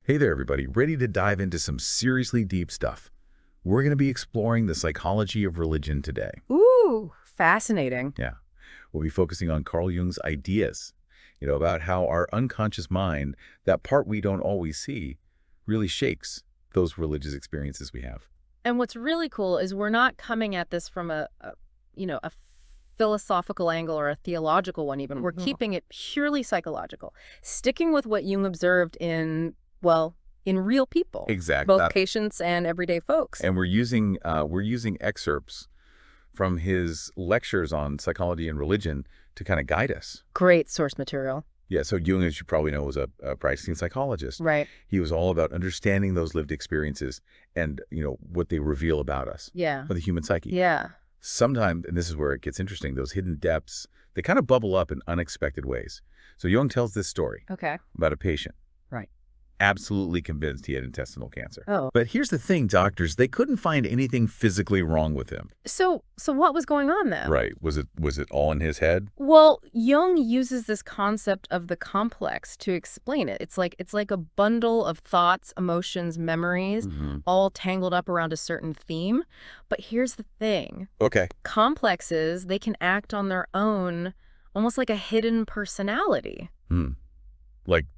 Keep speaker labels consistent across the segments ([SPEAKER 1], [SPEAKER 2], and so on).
[SPEAKER 1] Hey there, everybody. Ready to dive into some seriously deep stuff? We're going to be exploring the psychology of religion today.
[SPEAKER 2] Ooh, fascinating.
[SPEAKER 1] Yeah. We'll be focusing on Carl Jung's ideas, about how our unconscious mind, that part we don't always see, really shapes those religious experiences we have.
[SPEAKER 2] And what's really cool is we're not coming at this from a philosophical angle or a theological one even. We're keeping it purely psychological, sticking with what Jung observed in real people,
[SPEAKER 1] Exactly.
[SPEAKER 2] both patients and everyday folks.
[SPEAKER 1] And we're using excerpts from his lectures on psychology and religion to kind of guide us.
[SPEAKER 2] Great source material.
[SPEAKER 1] Yeah, so Jung, as you probably know, was a practicing psychologist.
[SPEAKER 2] Right.
[SPEAKER 1] He was all about understanding those lived experiences and, what they reveal about us,
[SPEAKER 2] Yeah.
[SPEAKER 1] or the human psyche.
[SPEAKER 2] Yeah.
[SPEAKER 1] Sometimes, and this is where it gets interesting, those hidden depths, they kind of bubble up in unexpected ways. So Jung tells this story
[SPEAKER 2] Okay.
[SPEAKER 1] about a patient.
[SPEAKER 2] Right.
[SPEAKER 1] Absolutely convinced he had intestinal cancer.
[SPEAKER 2] Oh.
[SPEAKER 1] But here's the thing, doctors, they couldn't find anything physically wrong with him.
[SPEAKER 2] So what was going on then?
[SPEAKER 1] Right. Was it all in his head?
[SPEAKER 2] Well, Jung uses this concept of the complex to explain it. It's like a bundle of thoughts, emotions, memories, all tangled up around a certain theme. But here's the thing.
[SPEAKER 1] Okay.
[SPEAKER 2] Complexes, they can act on their own, almost like a hidden personality.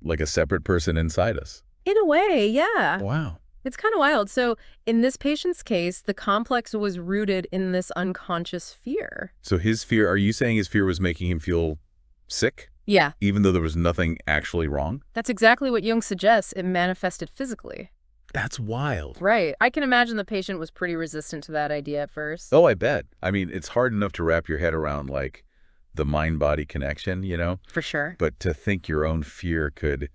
[SPEAKER 1] Like a separate person inside us.
[SPEAKER 2] In a way, yeah.
[SPEAKER 1] Wow.
[SPEAKER 2] It's kind of wild. So in this patient's case, the complex was rooted in this unconscious fear.
[SPEAKER 1] So his fear, are you saying his fear was making him feel sick?
[SPEAKER 2] Yeah.
[SPEAKER 1] Even though there was nothing actually wrong?
[SPEAKER 2] That's exactly what Jung suggests. It manifested physically.
[SPEAKER 1] That's wild.
[SPEAKER 2] Right. I can imagine the patient was pretty resistant to that idea at first.
[SPEAKER 1] Oh, I bet. I mean, it's hard enough to wrap your head around, like, the mind-body connection,
[SPEAKER 2] For sure.
[SPEAKER 1] But to think your own fear could,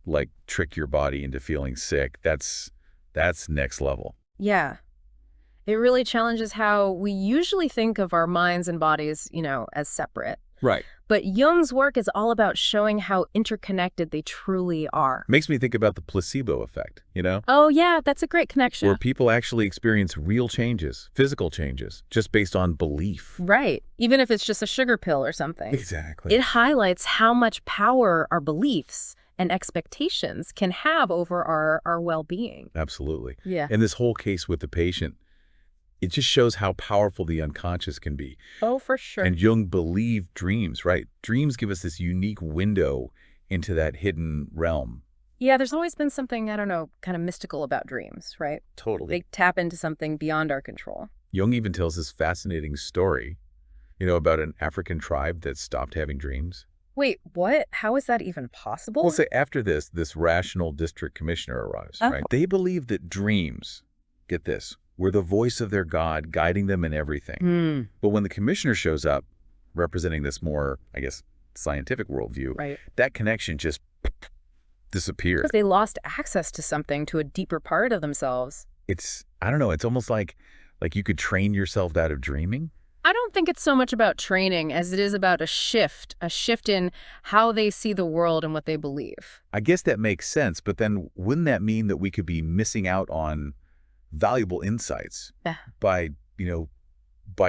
[SPEAKER 1] like, trick your body into feeling sick, that's next level.
[SPEAKER 2] Yeah. It really challenges how we usually think of our minds and bodies, as separate.
[SPEAKER 1] Right.
[SPEAKER 2] But Jung's work is all about showing how interconnected they truly are.
[SPEAKER 1] Makes me think about the placebo effect,
[SPEAKER 2] Oh, yeah, that's a great connection.
[SPEAKER 1] Where people actually experience real changes, physical changes, just based on belief.
[SPEAKER 2] Right. Even if it's just a sugar pill or something.
[SPEAKER 1] Exactly.
[SPEAKER 2] It highlights how much power our beliefs and expectations can have over our well-being.
[SPEAKER 1] Absolutely.
[SPEAKER 2] Yeah.
[SPEAKER 1] In this whole case with the patient, it just shows how powerful the unconscious can be.
[SPEAKER 2] Oh, for sure.
[SPEAKER 1] And Jung believed dreams, right? Dreams give us this unique window into that hidden realm.
[SPEAKER 2] Yeah, there's always been something, I don't know, kind of mystical about dreams, right?
[SPEAKER 1] Totally.
[SPEAKER 2] They tap into something beyond our control.
[SPEAKER 1] Jung even tells this fascinating story, about an African tribe that stopped having dreams.
[SPEAKER 2] Wait, what? How is that even possible?
[SPEAKER 1] Well, say after this rational district commissioner arrives,
[SPEAKER 2] Oh.
[SPEAKER 1] right? They believe that dreams, get this, were the voice of their God guiding them in everything. But when the commissioner shows up, representing this more, I guess, scientific worldview,
[SPEAKER 2] Right.
[SPEAKER 1] that connection just disappeared.
[SPEAKER 2] Because they lost access to something, to a deeper part of themselves.
[SPEAKER 1] I don't know, it's almost like you could train yourself out of dreaming.
[SPEAKER 2] I don't think it's so much about training as it is about a shift in how they see the world and what they believe.
[SPEAKER 1] I guess that makes sense, but then wouldn't that mean that we could be missing out on valuable insights by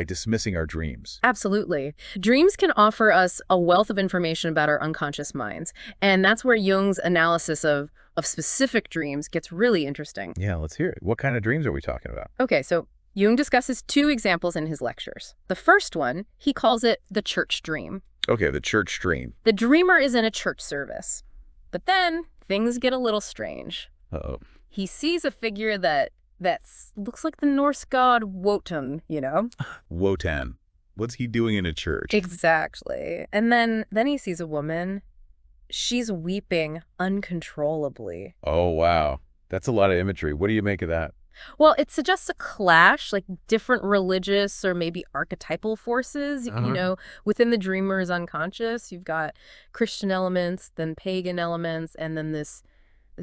[SPEAKER 1] dismissing our dreams?
[SPEAKER 2] Absolutely. Dreams can offer us a wealth of information about our unconscious minds. And that's where Jung's analysis of specific dreams gets really interesting.
[SPEAKER 1] Yeah, let's hear it. What kind of dreams are we talking about?
[SPEAKER 2] Okay, so Jung discusses two examples in his lectures. The first one, he calls it the church dream.
[SPEAKER 1] Okay, the church dream.
[SPEAKER 2] The dreamer is in a church service. But then things get a little strange.
[SPEAKER 1] Uh-oh.
[SPEAKER 2] He sees a figure that looks like the Norse god Wotan,
[SPEAKER 1] Wotan. What's he doing in a church?
[SPEAKER 2] Exactly. And then he sees a woman. She's weeping uncontrollably.
[SPEAKER 1] Oh, wow. That's a lot of imagery. What do you make of that?
[SPEAKER 2] Well, it suggests a clash, like different religious or maybe archetypal forces, within the dreamer's unconscious. You've got Christian elements, then pagan elements, and then this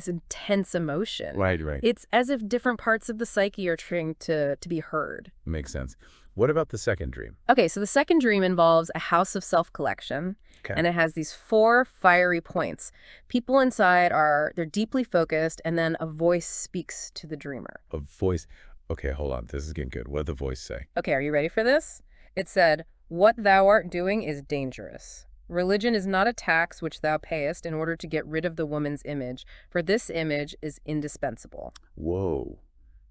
[SPEAKER 2] intense emotion.
[SPEAKER 1] Right.
[SPEAKER 2] It's as if different parts of the psyche are trying to be heard.
[SPEAKER 1] Makes sense. What about the second dream?
[SPEAKER 2] Okay, so the second dream involves a house of self-collection, and it has these 4 fiery points. People inside they're deeply focused, and then a voice speaks to the dreamer.
[SPEAKER 1] A voice. Okay, hold on. This is getting good. What did the voice say?
[SPEAKER 2] Okay, are you ready for this? It said, "What thou art doing is dangerous." Religion is not a tax which thou payest in order to get rid of the woman's image, for this image is indispensable.
[SPEAKER 1] Whoa,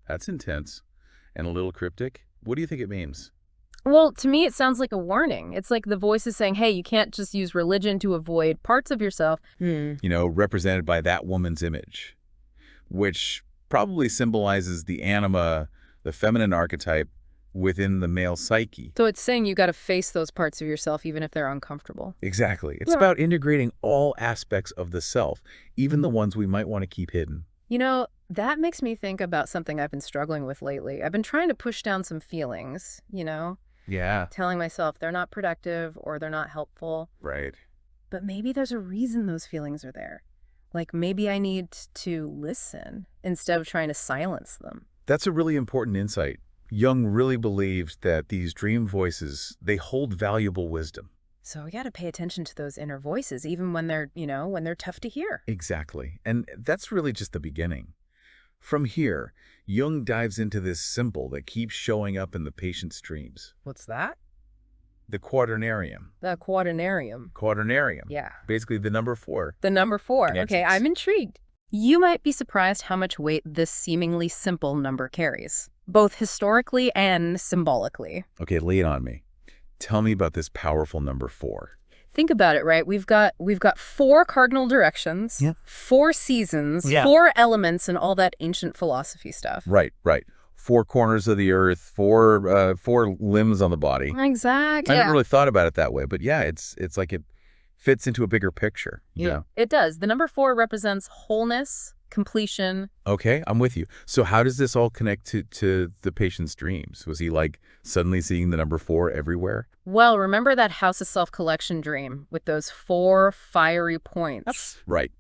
[SPEAKER 1] that's intense and a little cryptic. What do you think it means?
[SPEAKER 2] Well, to me, it sounds like a warning. It's like the voice is saying, hey, you can't just use religion to avoid parts of yourself.
[SPEAKER 1] You know, represented by that woman's image, which probably symbolizes the anima, the feminine archetype within the male psyche.
[SPEAKER 2] So it's saying you got to face those parts of yourself even if they're uncomfortable.
[SPEAKER 1] Exactly. It's
[SPEAKER 2] Yeah.
[SPEAKER 1] about integrating all aspects of the self, even the ones we might want to keep hidden.
[SPEAKER 2] You know, that makes me think about something I've been struggling with lately. I've been trying to push down some feelings,
[SPEAKER 1] Yeah.
[SPEAKER 2] telling myself they're not productive or they're not helpful.
[SPEAKER 1] Right.
[SPEAKER 2] But maybe there's a reason those feelings are there. Like maybe I need to listen instead of trying to silence them.
[SPEAKER 1] That's a really important insight. Jung really believed that these dream voices, they hold valuable wisdom.
[SPEAKER 2] So we got to pay attention to those inner voices, even when they're, when they're tough to hear.
[SPEAKER 1] Exactly. And that's really just the beginning. From here, Jung dives into this symbol that keeps showing up in the patient's dreams.
[SPEAKER 2] What's that?
[SPEAKER 1] The quaternarium.
[SPEAKER 2] The quaternarium.
[SPEAKER 1] Quaternarium.
[SPEAKER 2] Yeah.
[SPEAKER 1] Basically the number 4.
[SPEAKER 2] The number 4. Okay,
[SPEAKER 1] Connections.
[SPEAKER 2] I'm intrigued. You might be surprised how much weight this seemingly simple number carries, both historically and symbolically.
[SPEAKER 1] Okay, lay it on me. Tell me about this powerful number 4.
[SPEAKER 2] Think about it, right? We've got 4 cardinal directions,
[SPEAKER 1] Yeah.
[SPEAKER 2] 4 seasons,
[SPEAKER 1] Yeah.
[SPEAKER 2] 4 elements, and all that ancient philosophy stuff.
[SPEAKER 1] Right. 4 corners of the earth, 4 limbs on the body.
[SPEAKER 2] Exactly.
[SPEAKER 1] I never really thought about it that way, but yeah, it's like it fits into a bigger picture. You know?
[SPEAKER 2] It does. The number 4 represents wholeness, completion.
[SPEAKER 1] Okay, I'm with you. So how does this all connect to the patient's dreams? Was he like suddenly seeing the number 4 everywhere?
[SPEAKER 2] Well, remember that House of Self collection dream with those 4 fiery points?
[SPEAKER 1] Right.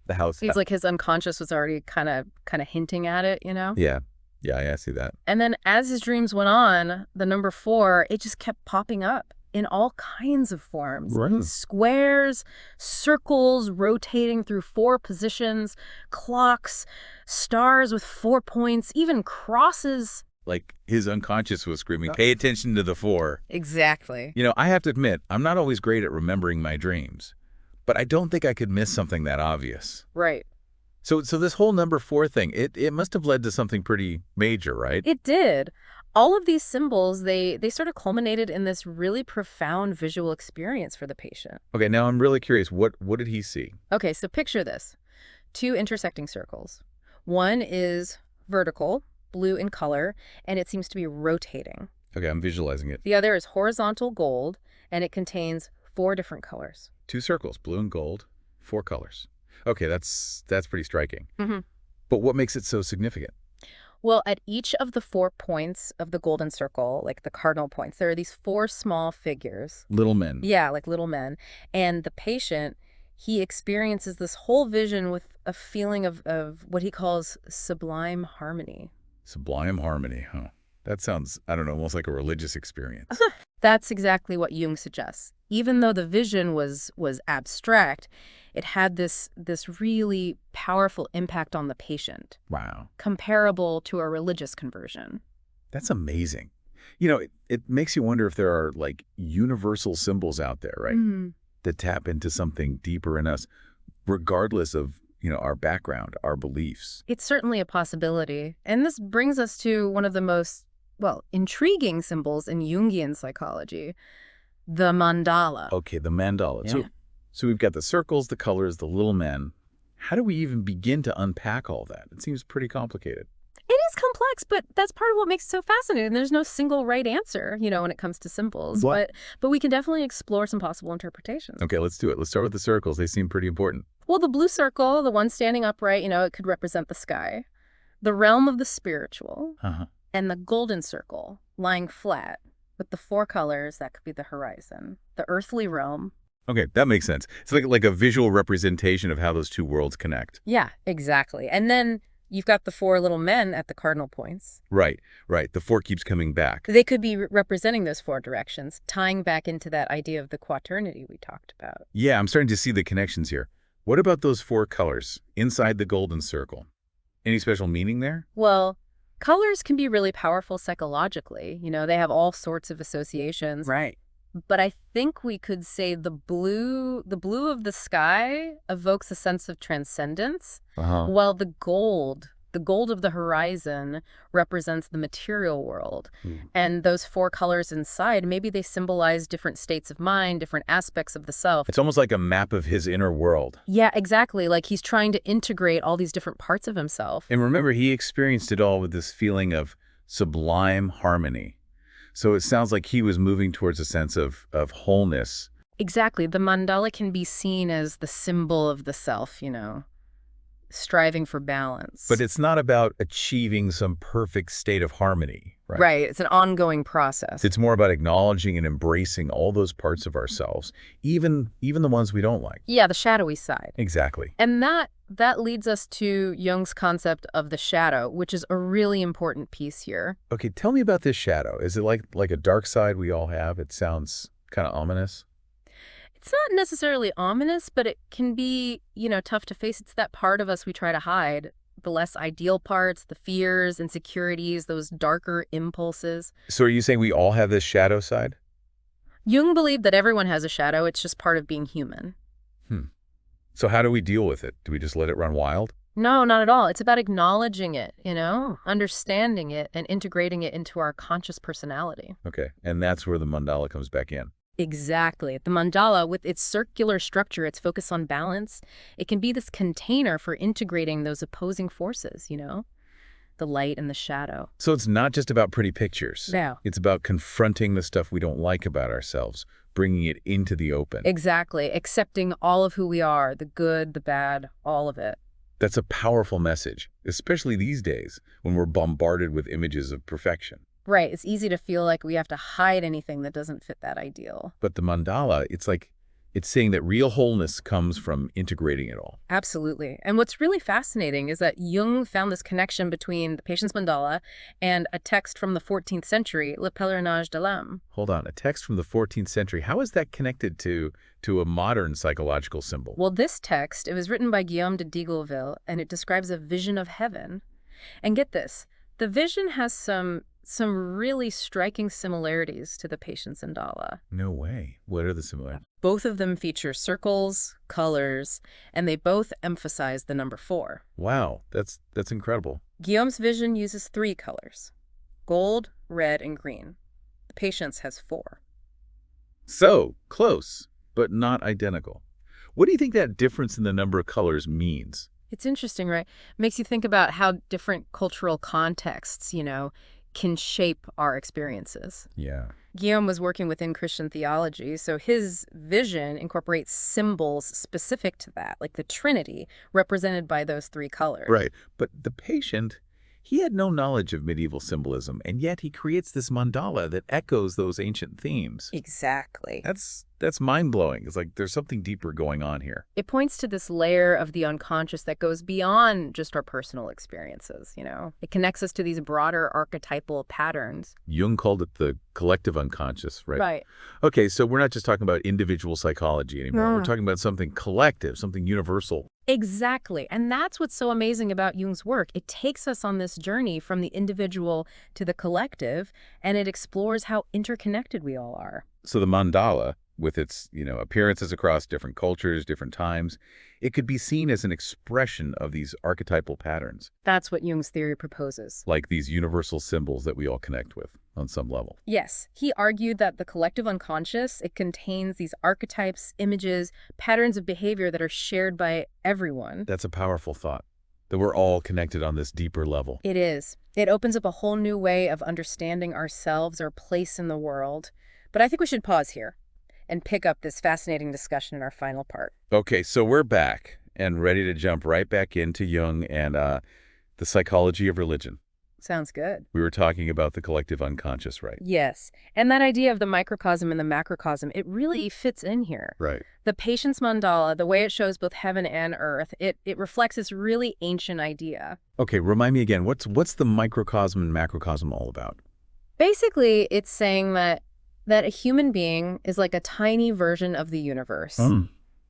[SPEAKER 1] The house.
[SPEAKER 2] Seems like his unconscious was already kind of hinting at it,
[SPEAKER 1] Yeah, I see that.
[SPEAKER 2] And then as his dreams went on, the number 4, it just kept popping up in all kinds of forms.
[SPEAKER 1] Right.
[SPEAKER 2] Squares, circles rotating through 4 positions, clocks, stars with 4 points, even crosses.
[SPEAKER 1] Like his unconscious was screaming, pay attention to the 4.
[SPEAKER 2] Exactly.
[SPEAKER 1] You know, I have to admit, I'm not always great at remembering my dreams, but I don't think I could miss something that obvious.
[SPEAKER 2] Right.
[SPEAKER 1] So this whole number 4 thing, it must have led to something pretty major, right?
[SPEAKER 2] It did. All of these symbols, they sort of culminated in this really profound visual experience for the patient.
[SPEAKER 1] Okay, now I'm really curious. What did he see?
[SPEAKER 2] Okay, so picture this. 2 intersecting circles. One is vertical, blue in color, and it seems to be rotating.
[SPEAKER 1] Okay, I'm visualizing it.
[SPEAKER 2] The other is horizontal gold, and it contains 4 different colors.
[SPEAKER 1] 2 circles, blue and gold, 4 colors. Okay, that's pretty striking.
[SPEAKER 2] Mm-hmm.
[SPEAKER 1] But what makes it so significant?
[SPEAKER 2] Well, at each of the 4 points of the golden circle, like the cardinal points, there are these 4 small figures.
[SPEAKER 1] Little men.
[SPEAKER 2] Yeah, like little men. And the patient, he experiences this whole vision with a feeling of what he calls sublime harmony.
[SPEAKER 1] Sublime harmony, huh? That sounds, I don't know, almost like a religious experience.
[SPEAKER 2] That's exactly what Jung suggests. Even though the vision was abstract, it had this really powerful impact on the patient,
[SPEAKER 1] Wow.
[SPEAKER 2] comparable to a religious conversion.
[SPEAKER 1] That's amazing. You know, it makes you wonder if there are like universal symbols out there, right? That tap into something deeper in us, regardless of, our background, our beliefs.
[SPEAKER 2] It's certainly a possibility. And this brings us to one of the most, intriguing symbols in Jungian psychology, the mandala.
[SPEAKER 1] Okay, the mandala.
[SPEAKER 2] Yeah.
[SPEAKER 1] So we've got the circles, the colors, the little men. How do we even begin to unpack all that? It seems pretty complicated.
[SPEAKER 2] It is complex, but that's part of what makes it so fascinating. There's no single right answer, when it comes to symbols.
[SPEAKER 1] What?
[SPEAKER 2] But we can definitely explore some possible interpretations.
[SPEAKER 1] Okay, let's do it. Let's start with the circles. They seem pretty important.
[SPEAKER 2] Well, the blue circle, the one standing upright, it could represent the sky, the realm of the spiritual, and the golden circle lying flat with the 4 colors, that could be the horizon, the earthly realm.
[SPEAKER 1] Okay, that makes sense. It's like a visual representation of how those 2 worlds connect.
[SPEAKER 2] Yeah, exactly. And then you've got the 4 little men at the cardinal points.
[SPEAKER 1] Right. The 4 keeps coming back.
[SPEAKER 2] They could be representing those 4 directions, tying back into that idea of the quaternity we talked about.
[SPEAKER 1] Yeah, I'm starting to see the connections here. What about those 4 colors inside the golden circle? Any special meaning there?
[SPEAKER 2] Well, colors can be really powerful psychologically. They have all sorts of associations.
[SPEAKER 1] Right.
[SPEAKER 2] but I think we could say the blue of the sky evokes a sense of transcendence, while the gold of the horizon represents the material world. And those four colors inside, maybe they symbolize different states of mind, different aspects of the self.
[SPEAKER 1] It's almost like a map of his inner world.
[SPEAKER 2] Yeah, exactly. Like he's trying to integrate all these different parts of himself.
[SPEAKER 1] And remember, he experienced it all with this feeling of sublime harmony. So it sounds like he was moving towards a sense of wholeness.
[SPEAKER 2] Exactly. The mandala can be seen as the symbol of the self, striving for balance.
[SPEAKER 1] But it's not about achieving some perfect state of harmony, right?
[SPEAKER 2] Right. It's an ongoing process.
[SPEAKER 1] It's more about acknowledging and embracing all those parts of ourselves, even the ones we don't like.
[SPEAKER 2] Yeah, the shadowy side.
[SPEAKER 1] Exactly.
[SPEAKER 2] And that leads us to Jung's concept of the shadow, which is a really important piece here.
[SPEAKER 1] Okay, tell me about this shadow. Is it like a dark side we all have? It sounds kind of ominous.
[SPEAKER 2] It's not necessarily ominous, but it can be, tough to face. It's that part of us we try to hide, the less ideal parts, the fears, insecurities, those darker impulses.
[SPEAKER 1] So are you saying we all have this shadow side?
[SPEAKER 2] Jung believed that everyone has a shadow. It's just part of being human.
[SPEAKER 1] So how do we deal with it? Do we just let it run wild?
[SPEAKER 2] No, not at all. It's about acknowledging it, understanding it and integrating it into our conscious personality.
[SPEAKER 1] Okay, and that's where the mandala comes back in.
[SPEAKER 2] Exactly. The mandala, with its circular structure, its focus on balance, it can be this container for integrating those opposing forces, the light and the shadow.
[SPEAKER 1] So it's not just about pretty pictures.
[SPEAKER 2] No.
[SPEAKER 1] It's about confronting the stuff we don't like about ourselves, bringing it into the open.
[SPEAKER 2] Exactly. Accepting all of who we are, the good, the bad, all of it.
[SPEAKER 1] That's a powerful message, especially these days when we're bombarded with images of perfection.
[SPEAKER 2] Right. It's easy to feel like we have to hide anything that doesn't fit that ideal.
[SPEAKER 1] But the mandala, it's saying that real wholeness comes from integrating it all.
[SPEAKER 2] Absolutely. And what's really fascinating is that Jung found this connection between the patient's mandala and a text from the 14th century, Le Pèlerinage de l'âme.
[SPEAKER 1] Hold on, a text from the 14th century. How is that connected to a modern psychological symbol?
[SPEAKER 2] Well, this text, it was written by Guillaume de Digouville, and it describes a vision of heaven. And get this, the vision has some really striking similarities to the patient's mandala.
[SPEAKER 1] No way. What are the similarities?
[SPEAKER 2] Both of them feature circles, colors, and they both emphasize the number 4.
[SPEAKER 1] Wow, that's incredible.
[SPEAKER 2] Guillaume's vision uses 3 colors: gold, red, and green. The patient's has 4.
[SPEAKER 1] So, close, but not identical. What do you think that difference in the number of colors means?
[SPEAKER 2] It's interesting, right? Makes you think about how different cultural contexts, can shape our experiences.
[SPEAKER 1] Yeah.
[SPEAKER 2] Guillaume was working within Christian theology, so his vision incorporates symbols specific to that, like the Trinity, represented by those 3 colors.
[SPEAKER 1] Right. But the patient, he had no knowledge of medieval symbolism, and yet he creates this mandala that echoes those ancient themes.
[SPEAKER 2] Exactly.
[SPEAKER 1] That's mind-blowing. It's like there's something deeper going on here.
[SPEAKER 2] It points to this layer of the unconscious that goes beyond just our personal experiences, It connects us to these broader archetypal patterns.
[SPEAKER 1] Jung called it the collective unconscious, right?
[SPEAKER 2] Right.
[SPEAKER 1] Okay, so we're not just talking about individual psychology anymore.
[SPEAKER 2] No.
[SPEAKER 1] We're talking about something collective, something universal.
[SPEAKER 2] Exactly. And that's what's so amazing about Jung's work. It takes us on this journey from the individual to the collective, and it explores how interconnected we all are.
[SPEAKER 1] So the mandala, with its, appearances across different cultures, different times, it could be seen as an expression of these archetypal patterns.
[SPEAKER 2] That's what Jung's theory proposes.
[SPEAKER 1] Like these universal symbols that we all connect with on some level.
[SPEAKER 2] Yes, he argued that the collective unconscious, it contains these archetypes, images, patterns of behavior that are shared by everyone.
[SPEAKER 1] That's a powerful thought, that we're all connected on this deeper level.
[SPEAKER 2] It is. It opens up a whole new way of understanding ourselves, our place in the world. But I think we should pause here and pick up this fascinating discussion in our final part.
[SPEAKER 1] Okay, so we're back and ready to jump right back into Jung and the psychology of religion.
[SPEAKER 2] Sounds good.
[SPEAKER 1] We were talking about the collective unconscious, right?
[SPEAKER 2] Yes. And that idea of the microcosm and the macrocosm, it really fits in here.
[SPEAKER 1] Right.
[SPEAKER 2] The patient's mandala, the way it shows both heaven and earth, it reflects this really ancient idea.
[SPEAKER 1] Okay, remind me again, what's the microcosm and macrocosm all about?
[SPEAKER 2] Basically, it's saying that a human being is like a tiny version of the universe,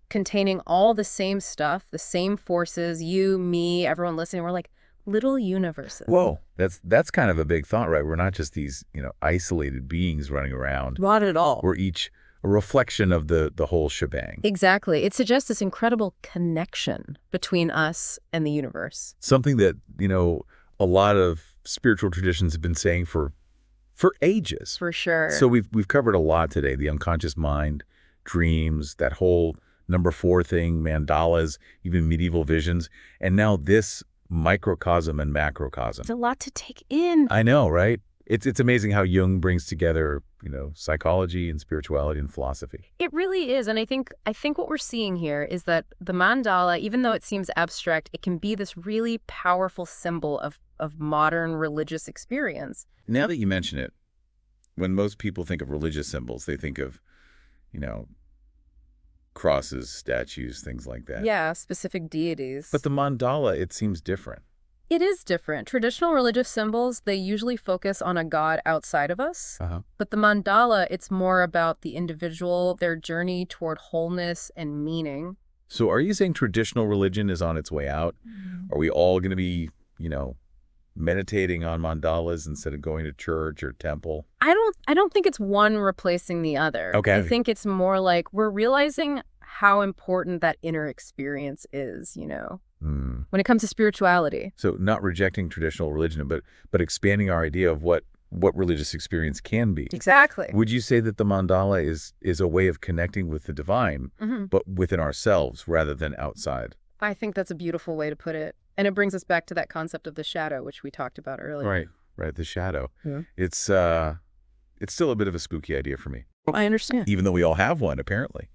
[SPEAKER 2] containing all the same stuff, the same forces, you, me, everyone listening. We're like little universes.
[SPEAKER 1] Whoa, that's kind of a big thought, right? We're not just these, isolated beings running around.
[SPEAKER 2] Not at all.
[SPEAKER 1] We're each a reflection of the whole shebang.
[SPEAKER 2] Exactly. It suggests this incredible connection between us and the universe.
[SPEAKER 1] Something that, a lot of spiritual traditions have been saying for ages.
[SPEAKER 2] For sure.
[SPEAKER 1] So we've covered a lot today: the unconscious mind, dreams, that whole number 4 thing, mandalas, even medieval visions, and now this microcosm and macrocosm.
[SPEAKER 2] It's a lot to take in.
[SPEAKER 1] I know, right? It's amazing how Jung brings together, psychology and spirituality and philosophy.
[SPEAKER 2] It really is. And I think what we're seeing here is that the mandala, even though it seems abstract, it can be this really powerful symbol of modern religious experience.
[SPEAKER 1] Now that you mention it, when most people think of religious symbols, they think of, crosses, statues, things like that.
[SPEAKER 2] Yeah, specific deities.
[SPEAKER 1] But the mandala, it seems different.
[SPEAKER 2] It is different. Traditional religious symbols, they usually focus on a god outside of us. But the mandala, it's more about the individual, their journey toward wholeness and meaning.
[SPEAKER 1] So are you saying traditional religion is on its way out? Are we all going to be, meditating on mandalas instead of going to church or temple?
[SPEAKER 2] I don't think it's one replacing the other.
[SPEAKER 1] Okay.
[SPEAKER 2] I think it's more like we're realizing how important that inner experience is, when it comes to spirituality.
[SPEAKER 1] So not rejecting traditional religion, but expanding our idea of what religious experience can be.
[SPEAKER 2] Exactly.
[SPEAKER 1] Would you say that the mandala is a way of connecting with the divine, but within ourselves rather than outside?
[SPEAKER 2] I think that's a beautiful way to put it. And it brings us back to that concept of the shadow, which we talked about earlier.
[SPEAKER 1] Right, the shadow.
[SPEAKER 2] Yeah.
[SPEAKER 1] It's still a bit of a spooky idea for me.
[SPEAKER 2] I understand.
[SPEAKER 1] Even though we all have one, apparently.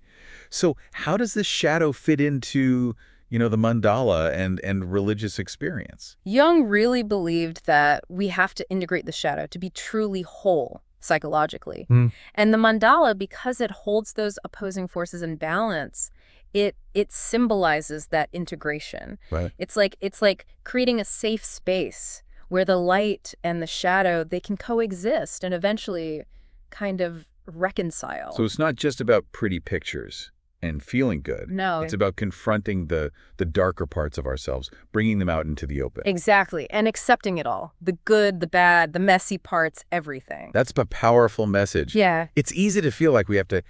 [SPEAKER 1] So how does this shadow fit into, the mandala and religious experience?
[SPEAKER 2] Jung really believed that we have to integrate the shadow to be truly whole psychologically. And the mandala, because it holds those opposing forces in balance, it symbolizes that integration.
[SPEAKER 1] Right.
[SPEAKER 2] It's like creating a safe space where the light and the shadow, they can coexist and eventually kind of reconcile.
[SPEAKER 1] So it's not just about pretty pictures and feeling good.
[SPEAKER 2] No.
[SPEAKER 1] It's about confronting the darker parts of ourselves, bringing them out into the open.
[SPEAKER 2] Exactly. And accepting it all. The good, the bad, the messy parts, everything.
[SPEAKER 1] That's a powerful message.
[SPEAKER 2] Yeah.
[SPEAKER 1] It's easy to feel like we have to,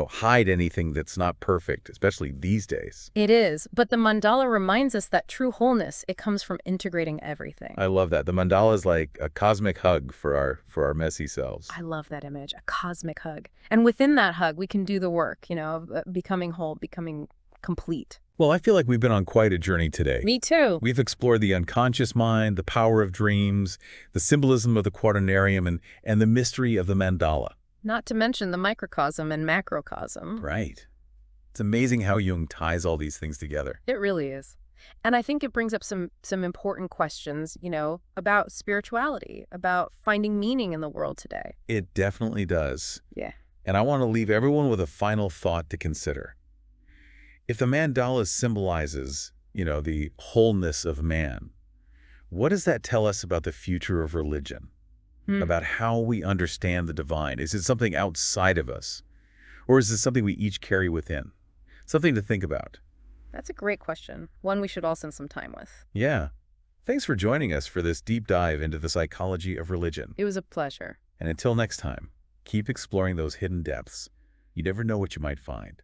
[SPEAKER 1] hide anything that's not perfect, especially these days.
[SPEAKER 2] It is. But the mandala reminds us that true wholeness, it comes from integrating everything.
[SPEAKER 1] I love that. The mandala is like a cosmic hug for our messy selves.
[SPEAKER 2] I love that image, a cosmic hug. And within that hug, we can do the work, of becoming whole, becoming complete.
[SPEAKER 1] Well, I feel like we've been on quite a journey today.
[SPEAKER 2] Me too.
[SPEAKER 1] We've explored the unconscious mind, the power of dreams, the symbolism of the quaternarium, and the mystery of the mandala.
[SPEAKER 2] Not to mention the microcosm and macrocosm.
[SPEAKER 1] Right. It's amazing how Jung ties all these things together.
[SPEAKER 2] It really is. And I think it brings up some important questions, about spirituality, about finding meaning in the world today.
[SPEAKER 1] It definitely does.
[SPEAKER 2] Yeah.
[SPEAKER 1] And I want to leave everyone with a final thought to consider. If the mandala symbolizes, the wholeness of man, what does that tell us about the future of religion? About how we understand the divine? Is it something outside of us? Or is it something we each carry within? Something to think about.
[SPEAKER 2] That's a great question. One we should all spend some time with.
[SPEAKER 1] Yeah. Thanks for joining us for this deep dive into the psychology of religion.
[SPEAKER 2] It was a pleasure.
[SPEAKER 1] And until next time, keep exploring those hidden depths. You never know what you might find.